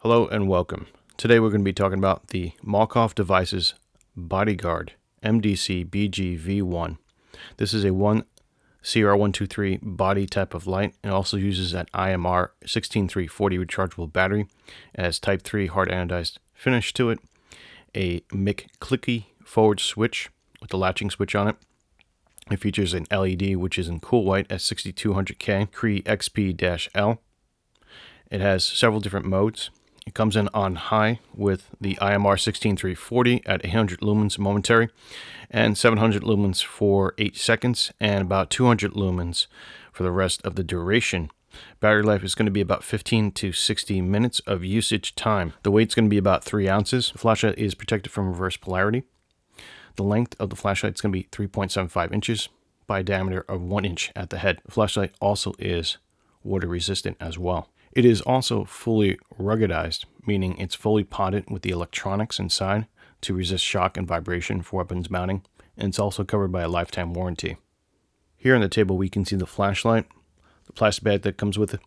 Hello and welcome. Today we're going to be talking about the Malkoff Devices Bodyguard MDC BGV1. This is a CR123 body type of light and also uses an IMR 16340 rechargeable battery. It has type 3 hard anodized finish to it, a McClicky forward switch with the latching switch on it. It features an LED which is in cool white at 6200K Cree XP-L. It has several different modes. It comes in on high with the IMR 16340 at 800 lumens momentary and 700 lumens for 8 seconds and about 200 lumens for the rest of the duration. Battery life is going to be about 15 to 60 minutes of usage time. The weight's going to be about 3 ounces. The flashlight is protected from reverse polarity. The length of the flashlight is going to be 3.75 inches by a diameter of 1 inch at the head. The flashlight also is water resistant as well. It is also fully ruggedized, meaning it's fully potted with the electronics inside to resist shock and vibration for weapons mounting, and it's also covered by a lifetime warranty. Here on the table we can see the flashlight, the plastic bag that comes with it,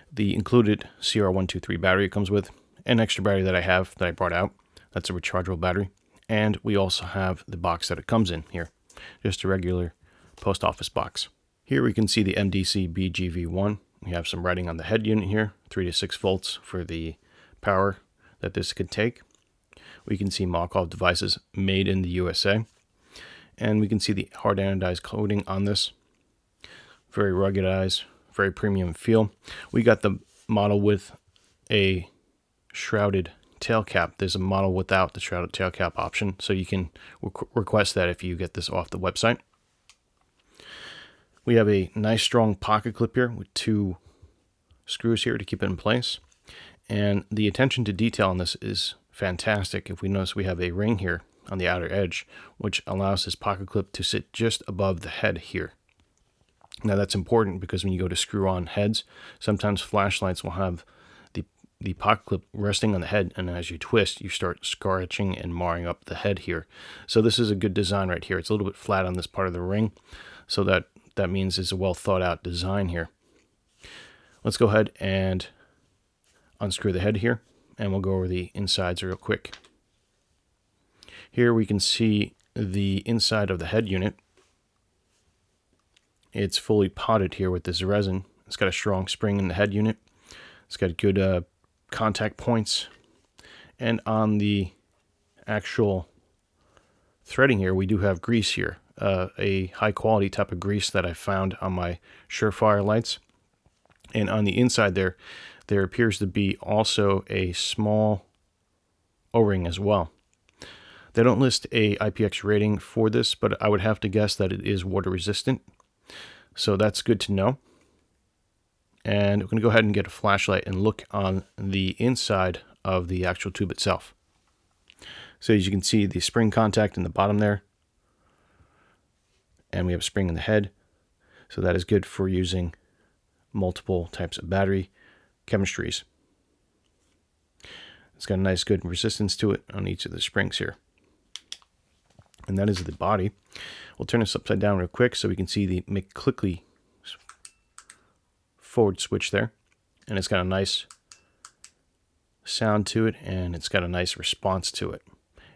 the included CR123 battery it comes with, an extra battery that I brought out, that's a rechargeable battery, and we also have the box that it comes in here, just a regular post office box. Here we can see the MDC BGV1. We have some writing on the head unit here, 3 to 6 volts for the power that this could take. We can see Malkoff Devices made in the USA. And we can see the hard anodized coating on this. Very ruggedized, very premium feel. We got the model with a shrouded tail cap. There's a model without the shrouded tail cap option, so you can request that if you get this off the website. We have a nice strong pocket clip here with 2 screws here to keep it in place. And the attention to detail on this is fantastic. If we notice, we have a ring here on the outer edge, which allows this pocket clip to sit just above the head here. Now that's important because when you go to screw on heads, sometimes flashlights will have the pocket clip resting on the head, and as you twist, you start scratching and marring up the head here. So this is a good design right here. It's a little bit flat on this part of the ring, so that means it's a well thought out design here. Let's go ahead and unscrew the head here, and we'll go over the insides real quick. Here we can see the inside of the head unit. It's fully potted here with this resin. It's got a strong spring in the head unit. It's got good contact points. And on the actual threading here, we do have grease here. A high quality type of grease that I found on my Surefire lights. And on the inside there appears to be also a small O-ring as well. They don't list a IPX rating for this, but I would have to guess that it is water resistant. So that's good to know. And we're going to go ahead and get a flashlight and look on the inside of the actual tube itself. So as you can see, the spring contact in the bottom there. And we have a spring in the head. So that is good for using multiple types of battery chemistries. It's got a nice good resistance to it on each of the springs here. And that is the body. We'll turn this upside down real quick so we can see the McClicky forward switch there. And it's got a nice sound to it, and it's got a nice response to it.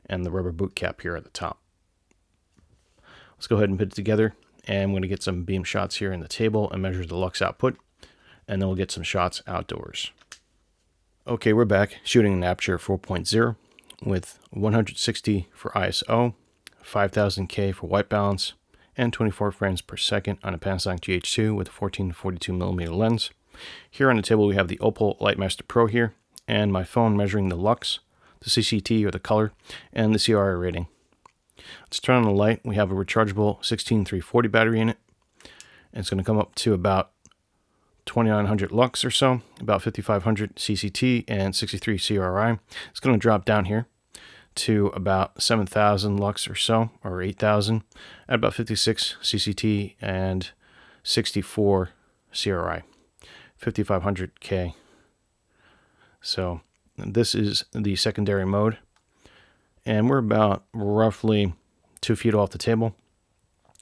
And the rubber boot cap here at the top. Let's go ahead and put it together, and I'm going to get some beam shots here in the table and measure the lux output, and then we'll get some shots outdoors. Okay, we're back shooting an Aperture 4.0 with 160 for ISO, 5000K for white balance, and 24 frames per second on a Panasonic GH2 with a 14-42mm lens. Here on the table we have the Opal Lightmaster Pro here, and my phone measuring the lux, the CCT or the color, and the CR rating. Let's turn on the light. We have a rechargeable 16340 battery in it. And it's going to come up to about 2900 lux or so, about 5500 CCT and 63 CRI. It's going to drop down here to about 7000 lux or so, or 8000 at about 56 CCT and 64 CRI, 5500K. So this is the secondary mode. And we're about roughly 2 feet off the table.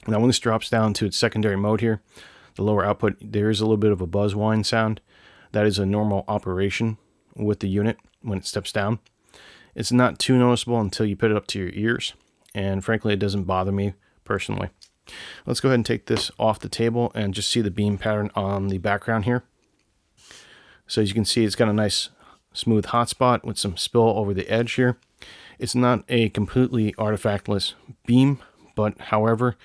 Now when this drops down to its secondary mode here, the lower output, there is a little bit of a buzz whine sound. That is a normal operation with the unit. when it steps down. It's not too noticeable until you put it up to your ears, and frankly, it doesn't bother me personally. Let's go ahead and take this off the table and just see the beam pattern on the background here. So as you can see, it's got a nice smooth hotspot with some spill over the edge here. It's not a completely artifactless beam, but however,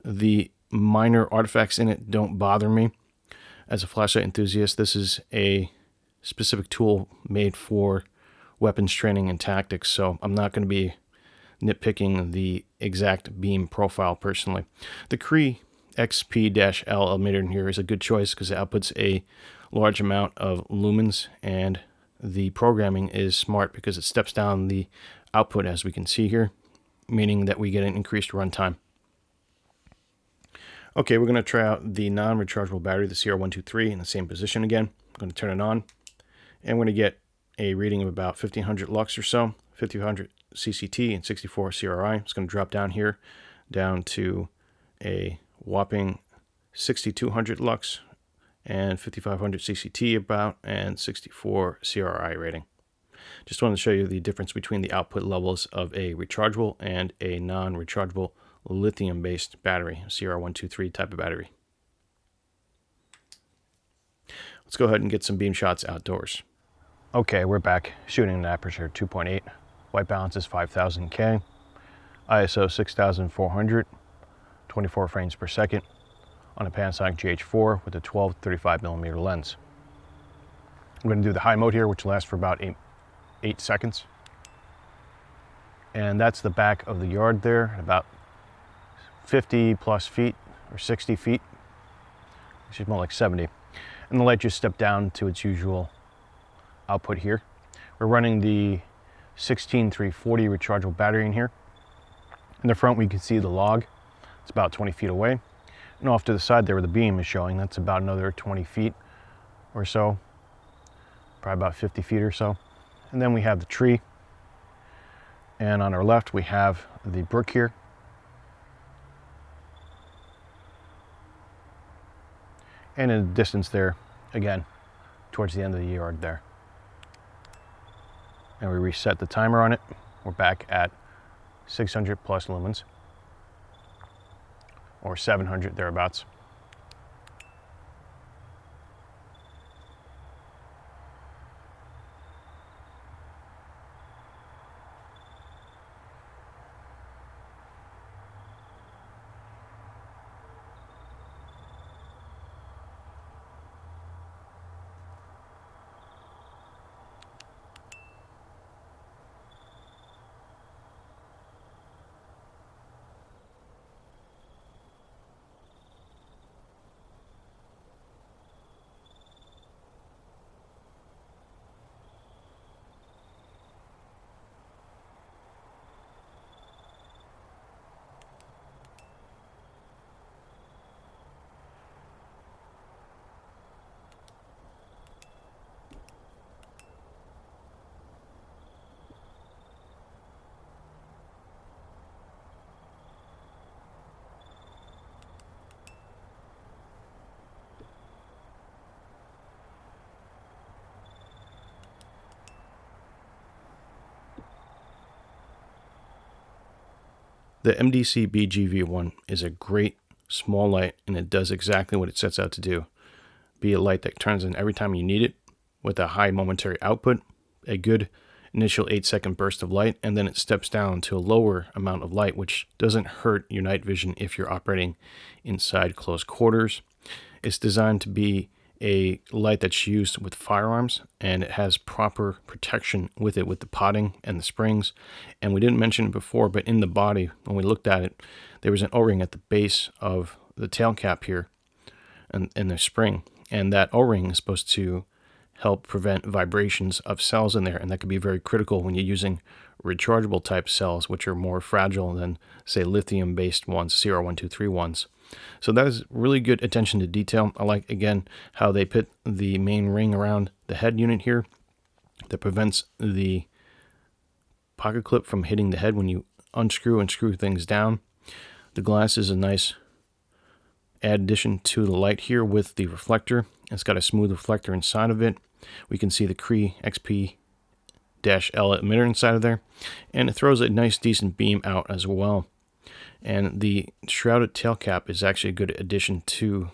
the minor artifacts in it don't bother me. As a flashlight enthusiast, this is a specific tool made for weapons training and tactics, so I'm not going to be nitpicking the exact beam profile personally. The Cree XP-L emitter in here is a good choice because it outputs a large amount of lumens, and the programming is smart because it steps down the output as we can see here, meaning that we get an increased runtime. Okay, we're going to try out the non-rechargeable battery, the CR123, in the same position again. I'm going to turn it on, and we're going to get a reading of about 1500 lux or so, 1500 CCT and 64 CRI. It's going to drop down here down to a whopping 6200 lux and 5500 CCT about, and 64 CRI rating. Just wanted to show you the difference between the output levels of a rechargeable and a non-rechargeable lithium-based battery, CR123 type of battery. Let's go ahead and get some beam shots outdoors. Okay, we're back shooting an Aperture 2.8. White balance is 5000K, ISO 6400, 24 frames per second on a Panasonic GH4 with a 12-35mm lens. I'm going to do the high mode here, which lasts for about 8 seconds. And that's the back of the yard there, about 50 plus feet or 60 feet. She's more like 70. And the light just stepped down to its usual output here. We're running the 16340 rechargeable battery in here. In the front we can see the log. It's about 20 feet away. And off to the side there where the beam is showing, that's about another 20 feet or so. Probably about 50 feet or so. And then we have the tree. And on our left we have the brook here. And in the distance there, again, towards the end of the yard there. And we reset the timer on it. We're back at 600 plus lumens, or 700 thereabouts. The MDC BGV1 is a great small light, and it does exactly what it sets out to do. Be a light that turns on every time you need it with a high momentary output, a good initial 8-second burst of light, and then it steps down to a lower amount of light, which doesn't hurt your night vision if you're operating inside close quarters. It's designed to be a light that's used with firearms, and it has proper protection with it, with the potting and the springs. And we didn't mention it before, but in the body, when we looked at it, there was an O-ring at the base of the tail cap here and the spring, and that O-ring is supposed to help prevent vibrations of cells in there, and that could be very critical when you're using rechargeable type cells, which are more fragile than, say, lithium based ones, CR123 ones. So that is really good attention to detail. I like, again, how they put the main ring around the head unit here that prevents the pocket clip from hitting the head when you unscrew and screw things down. The glass is a nice addition to the light here with the reflector. It's got a smooth reflector inside of it. We can see the Cree XP F-L emitter inside of there, and it throws a nice decent beam out as well. And the shrouded tail cap is actually a good addition to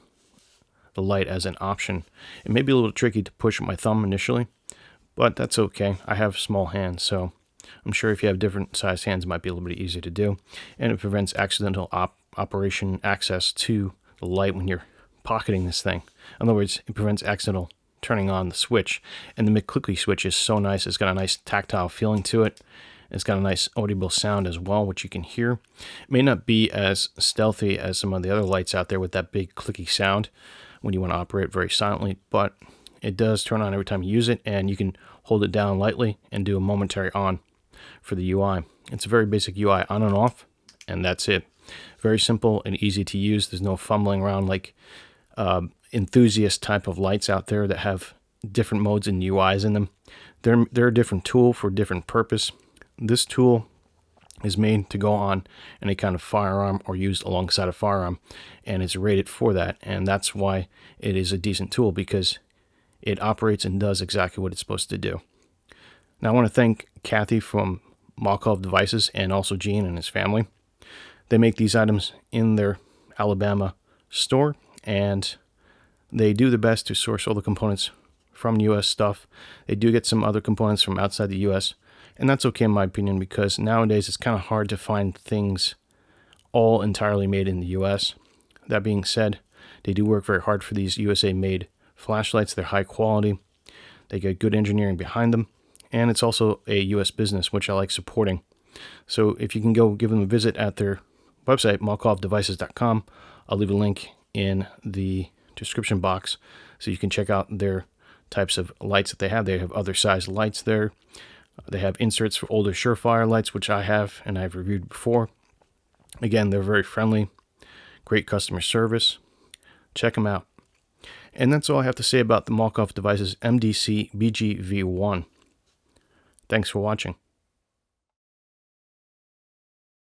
the light as an option. It may be a little tricky to push with my thumb initially, but that's okay. I have small hands, so I'm sure if you have different sized hands, it might be a little bit easier to do. And it prevents accidental operation access to the light when you're pocketing this thing. In other words, it prevents accidental turning on the switch. And the McClicky switch is so nice. It's got a nice tactile feeling to it. It's got a nice audible sound as well, which you can hear. It may not be as stealthy as some of the other lights out there with that big clicky sound when you want to operate very silently, but it does turn on every time you use it, and you can hold it down lightly and do a momentary on for the UI. It's a very basic UI, on and off, and that's it. Very simple and easy to use. There's no fumbling around like enthusiast type of lights out there that have different modes and UIs in them. They're a different tool for a different purpose. This tool is made to go on any kind of firearm or used alongside a firearm, and it's rated for that, and that's why it is a decent tool, because it operates and does exactly what it's supposed to do. Now I want to thank Kathy from Malkoff Devices and also Gene and his family. They make these items in their Alabama store, and they do their best to source all the components from US stuff. They do get some other components from outside the US, and that's okay in my opinion, because nowadays it's kind of hard to find things all entirely made in the US. That being said, they do work very hard for these USA made flashlights. They're high quality. They get good engineering behind them, and it's also a US business, which I like supporting. So if you can go give them a visit at their website, malkoffdevices.com, I'll leave a link in the description box so you can check out their types of lights that they have. They have other size lights there. They have inserts for older Surefire lights, which I have and I've reviewed before. Again, they're very friendly, great customer service. Check them out. And that's all I have to say about the Malkoff Devices MDC BGV1. Thanks for watching.